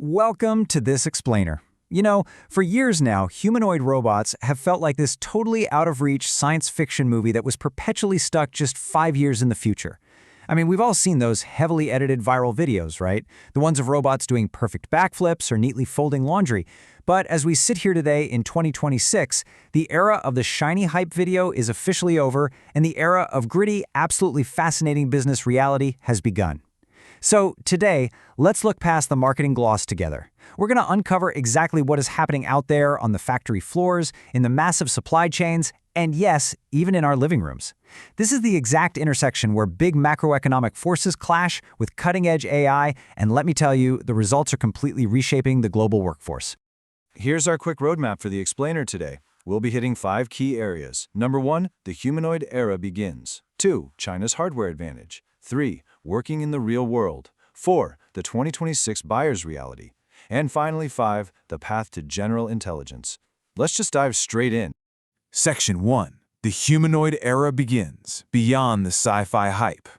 Welcome to this explainer. For years now, humanoid robots have felt like this totally out-of-reach science fiction movie that was perpetually stuck just 5 years in the future. We've all seen those heavily edited viral videos, right? The ones of robots doing perfect backflips or neatly folding laundry. But as we sit here today in 2026, the era of the shiny hype video is officially over, and the era of gritty, absolutely fascinating business reality has begun. So today, let's look past the marketing gloss together. We're going to uncover exactly what is happening out there on the factory floors, in the massive supply chains, and yes, even in our living rooms. This is the exact intersection where big macroeconomic forces clash with cutting-edge AI, and let me tell you, the results are completely reshaping the global workforce. Here's our quick roadmap for the explainer today. We'll be hitting 5 key areas. Number 1, the humanoid era begins. 2, China's hardware advantage. 3, working in the real world. 4, the 2026 buyer's reality. And finally 5, the path to general intelligence. Let's just dive straight in. Section 1. The humanoid era begins, beyond the sci-fi hype.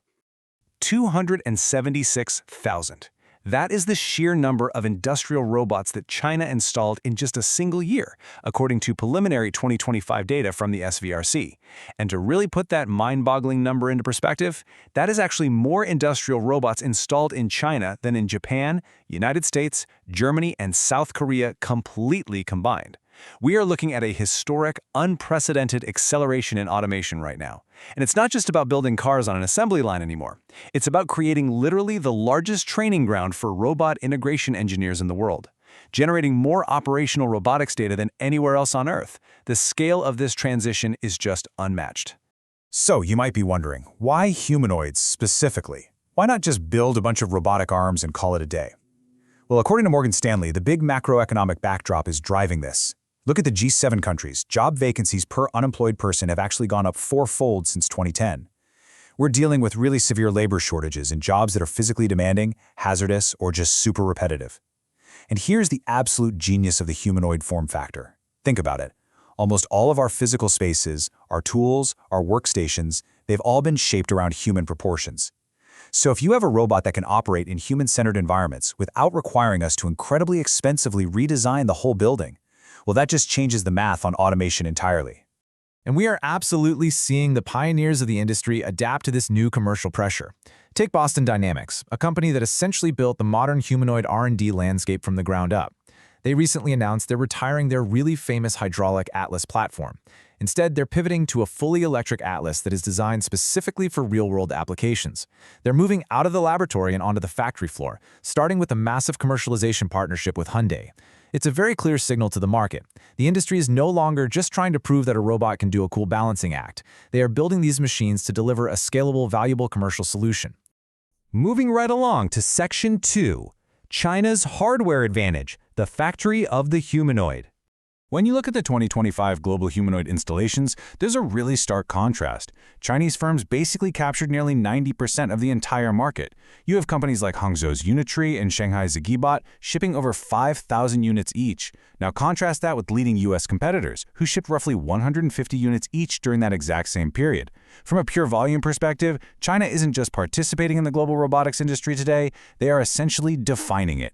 276,000. That is the sheer number of industrial robots that China installed in just a single year, according to preliminary 2025 data from the SVRC. And to really put that mind-boggling number into perspective, that is actually more industrial robots installed in China than in Japan, United States, Germany, and South Korea completely combined. We are looking at a historic, unprecedented acceleration in automation right now. And it's not just about building cars on an assembly line anymore. It's about creating literally the largest training ground for robot integration engineers in the world, generating more operational robotics data than anywhere else on Earth. The scale of this transition is just unmatched. So you might be wondering, why humanoids specifically? Why not just build a bunch of robotic arms and call it a day? Well, according to Morgan Stanley, the big macroeconomic backdrop is driving this. Look at the G7 countries. Job vacancies per unemployed person have actually gone up 4-fold since 2010. We're dealing with really severe labor shortages in jobs that are physically demanding, hazardous, or just super repetitive. And here's the absolute genius of the humanoid form factor. Think about it. Almost all of our physical spaces, our tools, our workstations, they've all been shaped around human proportions. So if you have a robot that can operate in human-centered environments without requiring us to incredibly expensively redesign the whole building, well, that just changes the math on automation entirely. And we are absolutely seeing the pioneers of the industry adapt to this new commercial pressure. Take Boston Dynamics, a company that essentially built the modern humanoid R&D landscape from the ground up. They recently announced they're retiring their really famous hydraulic Atlas platform. Instead, they're pivoting to a fully electric Atlas that is designed specifically for real-world applications. They're moving out of the laboratory and onto the factory floor, starting with a massive commercialization partnership with Hyundai. It's a very clear signal to the market. The industry is no longer just trying to prove that a robot can do a cool balancing act. They are building these machines to deliver a scalable, valuable commercial solution. Moving right along to Section 2, China's hardware advantage, the factory of the humanoid. When you look at the 2025 global humanoid installations, there's a really stark contrast. Chinese firms basically captured nearly 90% of the entire market. You have companies like Hangzhou's Unitree and Shanghai's Zigibot shipping over 5,000 units each. Now contrast that with leading US competitors, who shipped roughly 150 units each during that exact same period. From a pure volume perspective, China isn't just participating in the global robotics industry today, they are essentially defining it.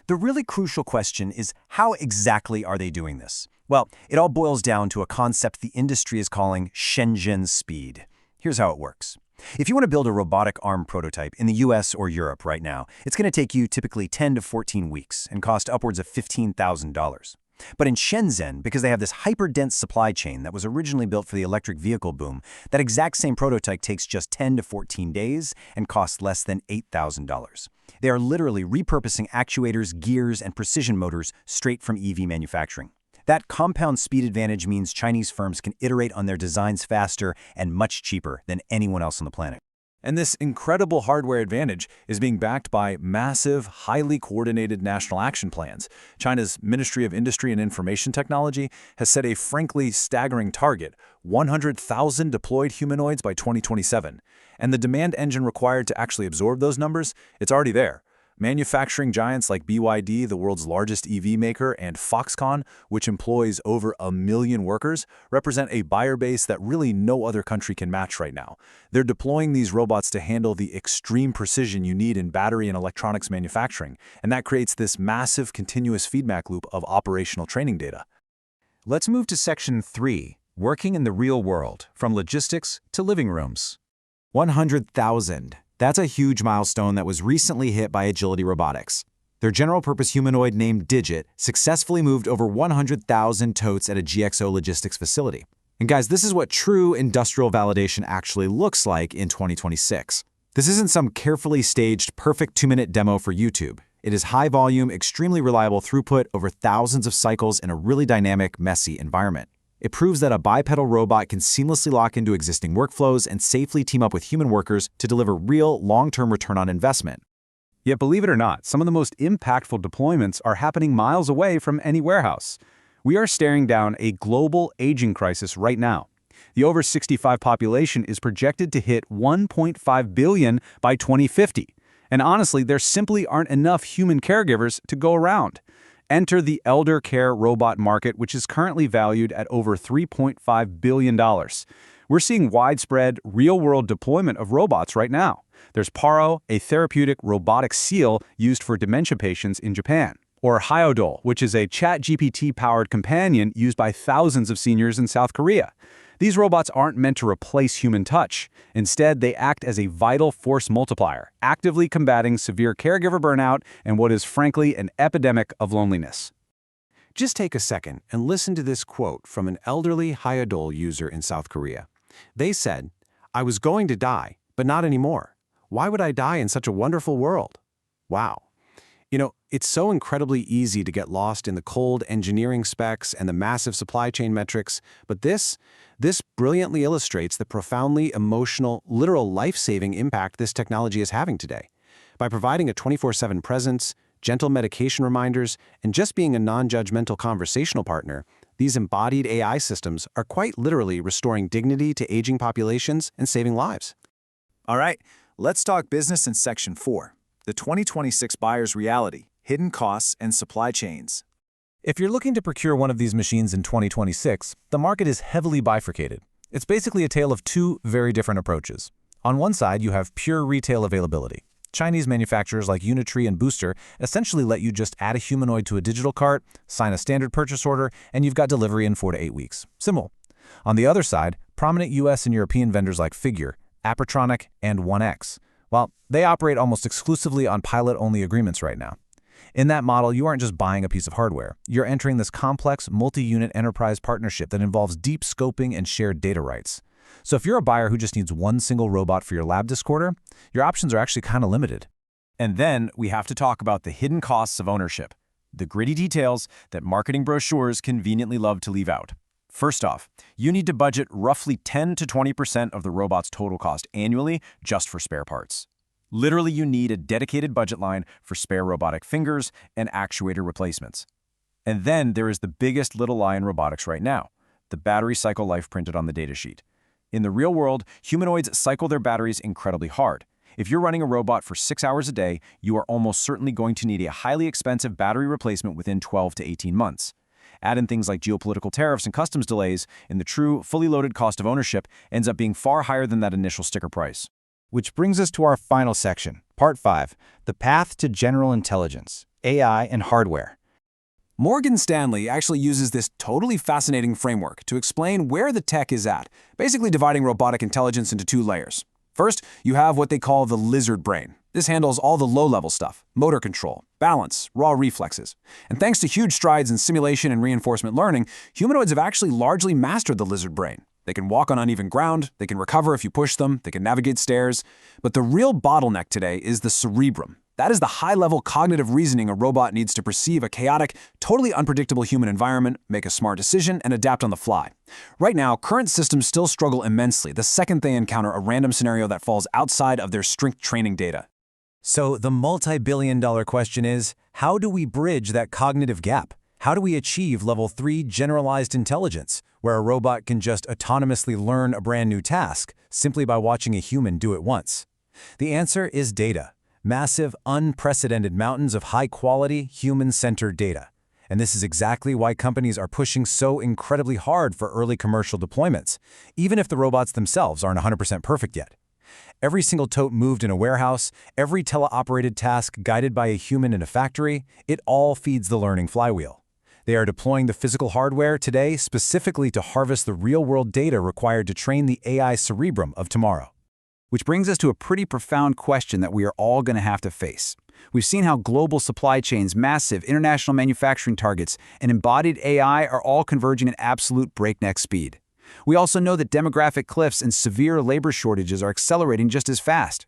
The really crucial question is, how exactly are they doing this? Well, it all boils down to a concept the industry is calling Shenzhen speed. Here's how it works. If you want to build a robotic arm prototype in the US or Europe right now, it's going to take you typically 10 to 14 weeks and cost upwards of $15,000. But in Shenzhen, because they have this hyper-dense supply chain that was originally built for the electric vehicle boom, that exact same prototype takes just 10 to 14 days and costs less than $8,000. They are literally repurposing actuators, gears, and precision motors straight from EV manufacturing. That compound speed advantage means Chinese firms can iterate on their designs faster and much cheaper than anyone else on the planet. And this incredible hardware advantage is being backed by massive, highly coordinated national action plans. China's Ministry of Industry and Information Technology has set a frankly staggering target, 100,000 deployed humanoids by 2027. And the demand engine required to actually absorb those numbers, it's already there. Manufacturing giants like BYD, the world's largest EV maker, and Foxconn, which employs over 1 million workers, represent a buyer base that really no other country can match right now. They're deploying these robots to handle the extreme precision you need in battery and electronics manufacturing, and that creates this massive continuous feedback loop of operational training data. Let's move to Section 3, working in the real world, from logistics to living rooms. 100,000. That's a huge milestone that was recently hit by Agility Robotics. Their general-purpose humanoid named Digit successfully moved over 100,000 totes at a GXO logistics facility. And guys, this is what true industrial validation actually looks like in 2026. This isn't some carefully staged, perfect 2-minute demo for YouTube. It is high-volume, extremely reliable throughput over thousands of cycles in a really dynamic, messy environment. It proves that a bipedal robot can seamlessly lock into existing workflows and safely team up with human workers to deliver real, long-term return on investment. Yet believe it or not, some of the most impactful deployments are happening miles away from any warehouse. We are staring down a global aging crisis right now. The over 65 population is projected to hit 1.5 billion by 2050. And honestly, there simply aren't enough human caregivers to go around. Enter the elder care robot market, which is currently valued at over $3.5 billion. We're seeing widespread, real-world deployment of robots right now. There's Paro, a therapeutic robotic seal used for dementia patients in Japan, or Hyodol, which is a ChatGPT-powered companion used by thousands of seniors in South Korea. These robots aren't meant to replace human touch. Instead, they act as a vital force multiplier, actively combating severe caregiver burnout and what is frankly an epidemic of loneliness. Just take a second and listen to this quote from an elderly Hyodol user in South Korea. They said, "I was going to die, but not anymore. Why would I die in such a wonderful world?" Wow. You know, it's so incredibly easy to get lost in the cold engineering specs and the massive supply chain metrics, but this brilliantly illustrates the profoundly emotional, literal life-saving impact this technology is having today. By providing a 24/7 presence, gentle medication reminders, and just being a non-judgmental conversational partner, these embodied AI systems are quite literally restoring dignity to aging populations and saving lives. All right, let's talk business in Section 4. The 2026 buyer's reality, hidden costs, and supply chains. If you're looking to procure one of these machines in 2026, the market is heavily bifurcated. It's basically a tale of two very different approaches. On one side, you have pure retail availability. Chinese manufacturers like Unitree and Booster essentially let you just add a humanoid to a digital cart, sign a standard purchase order, and you've got delivery in 4 to 8 weeks. Simple. On the other side, prominent US and European vendors like Figure, Apertronic, and 1X. Well, they operate almost exclusively on pilot-only agreements right now. In that model, you aren't just buying a piece of hardware. You're entering this complex, multi-unit enterprise partnership that involves deep scoping and shared data rights. So if you're a buyer who just needs one single robot for your lab disk order, your options are actually kind of limited. And then we have to talk about the hidden costs of ownership, the gritty details that marketing brochures conveniently love to leave out. First off, you need to budget roughly 10 to 20% of the robot's total cost annually just for spare parts. Literally, you need a dedicated budget line for spare robotic fingers and actuator replacements. And then there is the biggest little lie in robotics right now, the battery cycle life printed on the datasheet. In the real world, humanoids cycle their batteries incredibly hard. If you're running a robot for 6 hours a day, you are almost certainly going to need a highly expensive battery replacement within 12 to 18 months. Add in things like geopolitical tariffs and customs delays, and the true, fully loaded cost of ownership ends up being far higher than that initial sticker price. Which brings us to our final section, Part 5, the path to general intelligence, AI and hardware. Morgan Stanley actually uses this totally fascinating framework to explain where the tech is at, basically dividing robotic intelligence into 2 layers. First, you have what they call the lizard brain. This handles all the low-level stuff, motor control, balance, raw reflexes. And thanks to huge strides in simulation and reinforcement learning, humanoids have actually largely mastered the lizard brain. They can walk on uneven ground, they can recover if you push them, they can navigate stairs. But the real bottleneck today is the cerebrum. That is the high-level cognitive reasoning a robot needs to perceive a chaotic, totally unpredictable human environment, make a smart decision, and adapt on the fly. Right now, current systems still struggle immensely the second they encounter a random scenario that falls outside of their strict training data. So the multi-billion-dollar question is, how do we bridge that cognitive gap? How do we achieve level 3 generalized intelligence, where a robot can just autonomously learn a brand new task simply by watching a human do it once? The answer is data. Massive, unprecedented mountains of high-quality, human-centered data. And this is exactly why companies are pushing so incredibly hard for early commercial deployments, even if the robots themselves aren't 100% perfect yet. Every single tote moved in a warehouse, every teleoperated task guided by a human in a factory, it all feeds the learning flywheel. They are deploying the physical hardware today specifically to harvest the real-world data required to train the AI cerebrum of tomorrow. Which brings us to a pretty profound question that we are all going to have to face. We've seen how global supply chains, massive international manufacturing targets, and embodied AI are all converging at absolute breakneck speed. We also know that demographic cliffs and severe labor shortages are accelerating just as fast.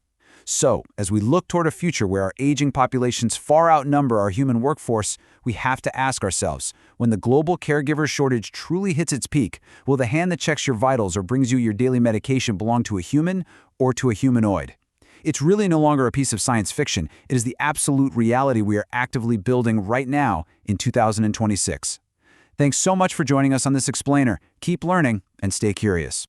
So, as we look toward a future where our aging populations far outnumber our human workforce, we have to ask ourselves, when the global caregiver shortage truly hits its peak, will the hand that checks your vitals or brings you your daily medication belong to a human or to a humanoid? It's really no longer a piece of science fiction. It is the absolute reality we are actively building right now in 2026. Thanks so much for joining us on this explainer. Keep learning and stay curious.